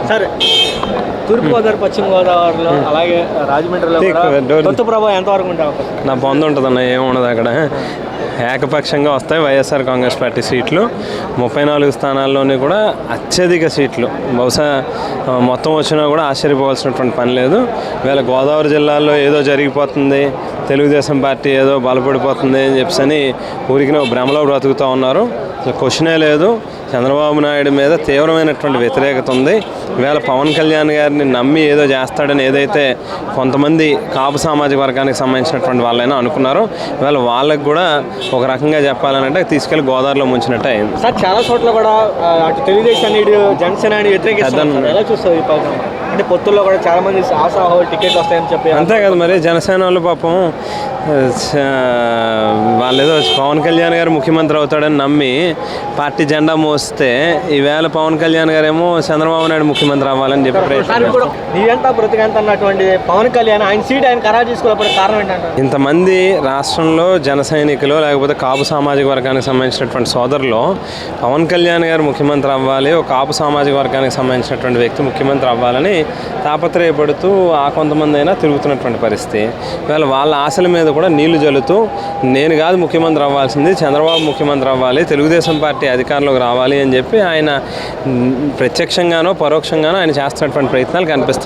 సరే, తూర్పుగోదావరి పశ్చిమ గోదావరిలో అలాగే రాజమండ్రిలో కొత్త ప్రభావం ఎంతవరకు ఉండే అవకాశం? నా పొంద ఉంటుందన్న, ఏముండదు అక్కడ. ఏకపక్షంగా వస్తాయి వైఎస్ఆర్ కాంగ్రెస్ పార్టీ సీట్లు. 34 స్థానాల్లోని కూడా అత్యధిక సీట్లు. బహుశా మొత్తం వచ్చినా కూడా ఆశ్చర్యపోవాల్సినటువంటి పని లేదు. ఇవాళ గోదావరి జిల్లాలో ఏదో జరిగిపోతుంది, తెలుగుదేశం పార్టీ ఏదో బలపడిపోతుంది అని చెప్పని ఊరికి భ్రమలో బ్రతుకుతూ ఉన్నారు. క్వశ్చనే లేదు. చంద్రబాబు నాయుడు మీద తీవ్రమైనటువంటి వ్యతిరేకత ఉంది. ఇవాళ పవన్ కళ్యాణ్ గారిని నమ్మి ఏదో చేస్తాడని ఏదైతే కొంతమంది కాపు సామాజిక వర్గానికి సంబంధించినటువంటి వాళ్ళైనా అనుకున్నారో, ఇవాళ వాళ్ళకు కూడా ఒక రకంగా చెప్పాలంటే తీసుకెళ్లి గోదావరిలో ముంచినట్టు అయింది. సార్, చాలా చోట్ల కూడా అటు తెలుగుదేశాన్ని జనసేన వ్యతిరేకిస్తారు. ఎలా చూస్తారు ఈ పథకం? అంటే పొత్తుల్లో కూడా చాలా మంది ఆశాహోలు టికెట్లు వస్తాయని చెప్పి. అంతే కదా మరి. జనసేన వాళ్ళు పాపం వాళ్ళు ఏదో పవన్ కళ్యాణ్ గారు ముఖ్యమంత్రి అవుతాడని నమ్మి పార్టీ జెండా మోస్తే, ఈవేళ పవన్ కళ్యాణ్ గారేమో చంద్రబాబు నాయుడు ముఖ్యమంత్రి అవ్వాలని చెప్పి నీయంతా బ్రతికంత అన్నటువంటి పవన్ కళ్యాణ్ ఆయన సీట్ ఆయన ఖరారు చేసుకోవడానికి కారణం ఏంటంటే, ఇంతమంది రాష్ట్రంలో జన సైనికులు లేకపోతే కాపు సామాజిక వర్గానికి సంబంధించినటువంటి సోదరులు పవన్ కళ్యాణ్ గారు ముఖ్యమంత్రి అవ్వాలి, ఒక కాపు సామాజిక వర్గానికి సంబంధించినటువంటి వ్యక్తి ముఖ్యమంత్రి అవ్వాలని తాపత్రయపడుతూ ఆ కొంతమంది అయినా తిరుగుతున్నటువంటి పరిస్థితి. ఇవాళ వాళ్ళ ఆశల మీద కూడా నీళ్లు జల్లుతూ, నేను కాదు ముఖ్యమంత్రి అవ్వాల్సింది, చంద్రబాబు ముఖ్యమంత్రి అవ్వాలి, తెలుగుదేశం పార్టీ అధికారంలోకి రావాలి అని చెప్పి ఆయన ప్రత్యక్షంగానో పరోక్షంగానో ఆయన చేస్తున్నటువంటి ప్రయత్నాలు కనిపిస్తున్నాయి.